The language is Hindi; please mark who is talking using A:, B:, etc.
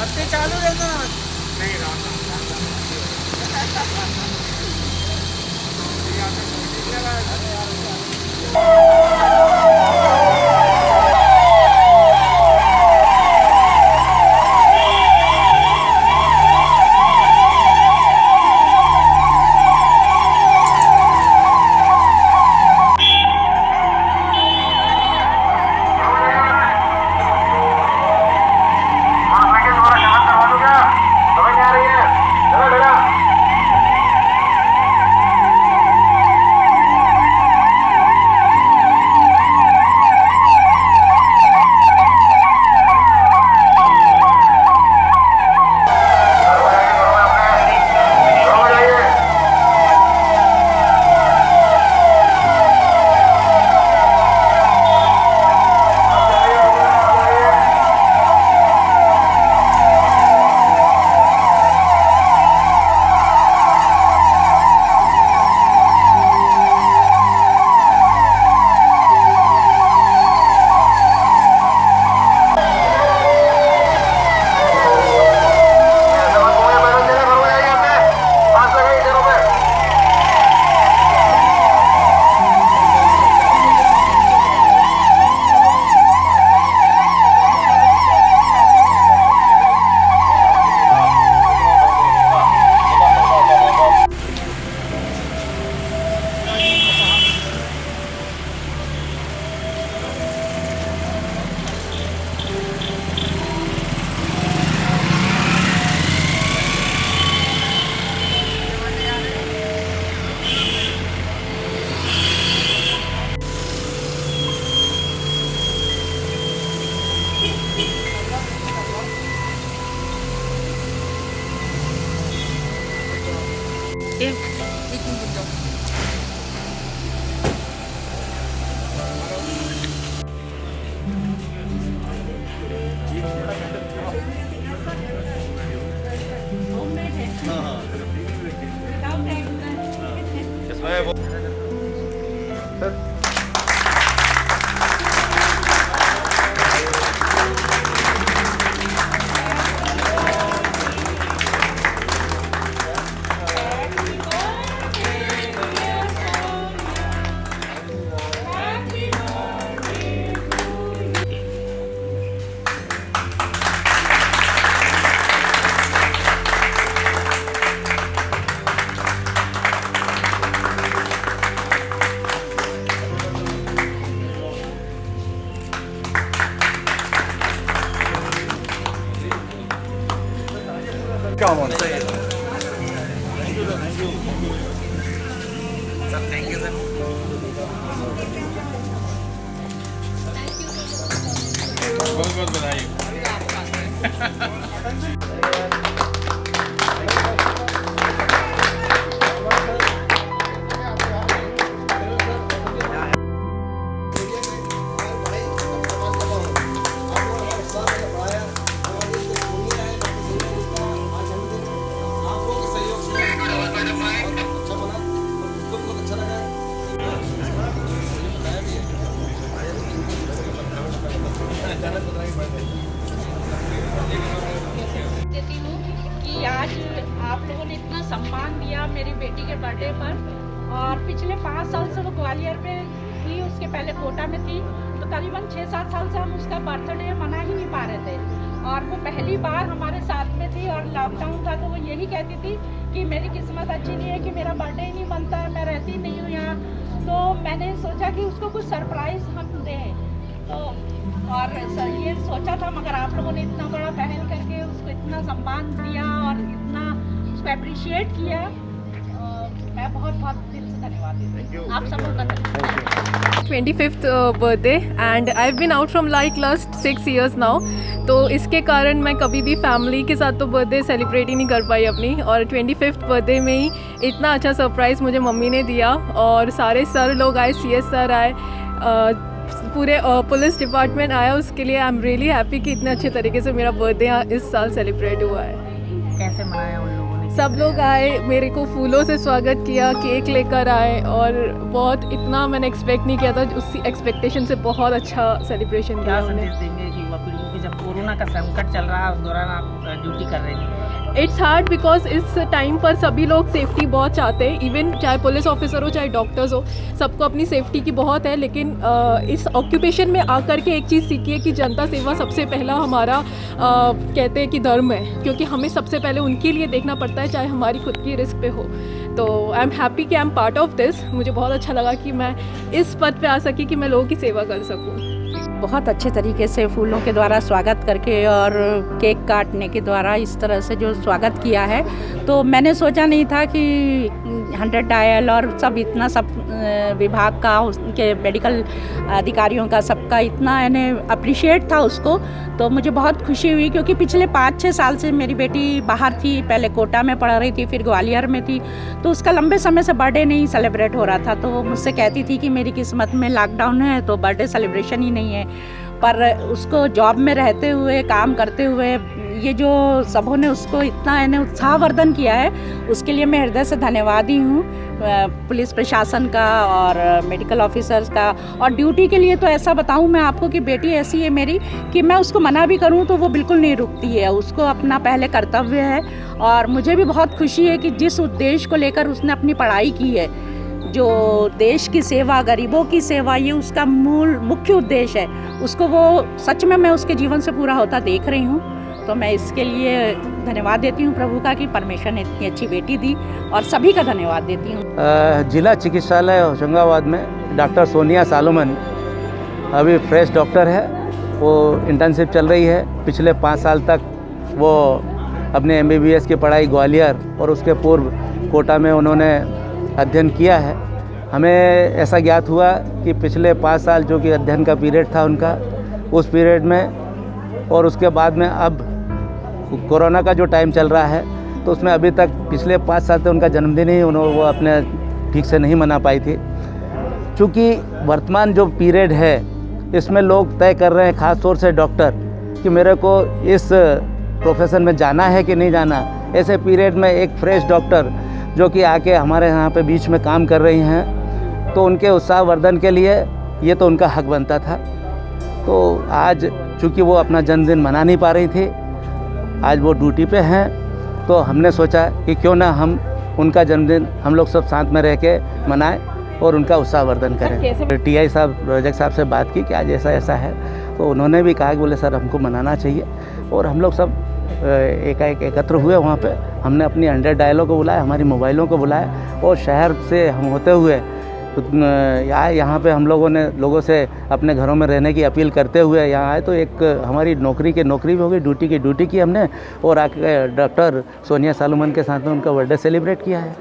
A: बत्ती चालू रहना।
B: नहीं
A: एक मिनट जाओ।
B: Come on, say it. बहुत बहुत बधाई।
C: देती हूँ कि आज आप लोगों ने इतना सम्मान दिया मेरी बेटी के बर्थडे पर। और पिछले 5 साल से वो ग्वालियर में थी, उसके पहले कोटा में थी, तो करीबन 6-7 साल से हम उसका बर्थडे मना ही नहीं पा रहे थे। और वो पहली बार हमारे साथ में थी और लॉकडाउन था, तो वो यही कहती थी कि मेरी किस्मत अच्छी नहीं है कि मेरा बर्थडे ही नहीं बनता, मैं रहती नहीं हूँ यहाँ। तो मैंने सोचा कि उसको कुछ सरप्राइज़ हम दें, तो और ये सोचा था, मगर आप लोगों ने इतना बड़ा पहल करके उसको इतना सम्मान दिया और इतना उसको अप्रिशिएट किया। मैं बहुत बहुत दिल से धन्यवाद देती हूँ आप सबों का।
D: 25th birthday and I've been out from like last 6 years now, तो इसके कारण मैं कभी भी फैमिली के साथ तो बर्थडे सेलिब्रेट ही नहीं कर पाई अपनी। और 25th बर्थडे में ही इतना अच्छा सरप्राइज़ मुझे मम्मी ने दिया और सारे सर लोग आए, CS सर आए, पूरे पुलिस डिपार्टमेंट आया। उसके लिए आई एम रियली हैप्पी कि इतने अच्छे तरीके से मेरा बर्थडे इस साल सेलिब्रेट हुआ है।
A: कैसे मनाया उन लोगों ने?
D: सब लोग आए, मेरे को फूलों से स्वागत किया, केक लेकर आए और बहुत इतना मैंने एक्सपेक्ट नहीं किया था, उसी एक्सपेक्टेशन से बहुत अच्छा सेलिब्रेशन
E: क्या
D: किया उन्होंने।
E: संदेश देंगे कि युवा पीढ़ी को, जब कोरोना का संकट चल रहा है उस दौरान आप ड्यूटी कर रहे हैं?
D: इट्स हार्ड बिकॉज इस टाइम पर सभी लोग सेफ्टी बहुत चाहते हैं, इवन चाहे पुलिस ऑफिसर हो चाहे डॉक्टर्स हो, सबको अपनी सेफ्टी की बहुत है। लेकिन इस ऑक्यूपेशन में आकर के एक चीज़ सीखी है कि जनता सेवा सबसे पहला हमारा कहते हैं कि धर्म है, क्योंकि हमें सबसे पहले उनके लिए देखना पड़ता है, चाहे हमारी खुद की रिस्क पे हो। तो आई एम हैप्पी कि I am part of this. मुझे बहुत अच्छा लगा कि मैं इस पद पे आ सकी कि मैं लोगों की सेवा कर सकूँ।
C: बहुत अच्छे तरीके से फूलों के द्वारा स्वागत करके और केक काटने के द्वारा इस तरह से जो स्वागत किया है, तो मैंने सोचा नहीं था कि 100 डायल और सब इतना सब विभाग का, उनके मेडिकल अधिकारियों का, सबका इतना यानी अप्रिशिएट था उसको। तो मुझे बहुत खुशी हुई क्योंकि पिछले 5-6 साल से मेरी बेटी बाहर थी, पहले कोटा में पढ़ रही थी, फिर ग्वालियर में थी, तो उसका लंबे समय से बर्थडे नहीं सेलिब्रेट हो रहा था। तो वो मुझसे कहती थी कि मेरी किस्मत में लॉकडाउन है तो बर्थडे सेलिब्रेशन ही नहीं है। पर उसको जॉब में रहते हुए, काम करते हुए, ये जो सबों ने उसको इतना यानी उत्साहवर्धन किया है, उसके लिए मैं हृदय से धन्यवादी हूँ पुलिस प्रशासन का और मेडिकल ऑफिसर्स का। और ड्यूटी के लिए तो ऐसा बताऊँ मैं आपको कि बेटी ऐसी है मेरी कि मैं उसको मना भी करूँ तो वो बिल्कुल नहीं रुकती है, उसको अपना पहले कर्तव्य है। और मुझे भी बहुत खुशी है कि जिस उद्देश्य को लेकर उसने अपनी पढ़ाई की है, जो देश की सेवा, गरीबों की सेवा, ये उसका मुख्य उद्देश्य है, उसको वो सच में मैं उसके जीवन से पूरा होता देख रही हूँ। तो मैं इसके लिए धन्यवाद देती हूँ प्रभु का कि परमेश्वर ने इतनी अच्छी बेटी दी, और सभी का धन्यवाद देती हूँ।
B: जिला चिकित्सालय होशंगाबाद में डॉक्टर सोनिया सालोमन अभी फ्रेश डॉक्टर है, वो इंटर्नशिप चल रही है। पिछले 5 साल तक वो अपने MBBS की पढ़ाई ग्वालियर और उसके पूर्व कोटा में उन्होंने अध्ययन किया है। हमें ऐसा ज्ञात हुआ कि पिछले 5 साल जो कि अध्ययन का पीरियड था उनका, उस पीरियड में और उसके बाद में अब कोरोना का जो टाइम चल रहा है, तो उसमें अभी तक पिछले 5 साल से उनका जन्मदिन ही वो अपने ठीक से नहीं मना पाई थी। चूँकि वर्तमान जो पीरियड है इसमें लोग तय कर रहे हैं, ख़ास तौर से डॉक्टर, कि मेरे को इस प्रोफेशन में जाना है कि नहीं जाना। ऐसे पीरियड में एक फ्रेश डॉक्टर जो कि आके हमारे यहाँ पे बीच में काम कर रही हैं, तो उनके उत्साहवर्धन के लिए ये तो उनका हक बनता था। तो आज चूँकि वो अपना जन्मदिन मना नहीं पा रही थी, आज वो ड्यूटी पे हैं, तो हमने सोचा कि क्यों ना हम उनका जन्मदिन हम लोग सब साथ में रह के मनाएं और उनका उत्साहवर्धन करें। TI साहब, प्रोजेक्ट साहब से बात की कि आज ऐसा ऐसा है, तो उन्होंने भी कहा कि बोले सर हमको मनाना चाहिए। और हम लोग सब एकाएक एकत्र हुए वहाँ पे। हमने अपनी 100 डायलों को बुलाया, हमारी मोबाइलों को बुलाया, और शहर से हम होते हुए यहाँ पे हम लोगों ने लोगों से अपने घरों में रहने की अपील करते हुए यहाँ आए। तो एक हमारी नौकरी भी हो गई, ड्यूटी की ड्यूटी की हमने, और आके डॉक्टर सोनिया सालोमन के साथ में उनका बर्थडे सेलिब्रेट किया है।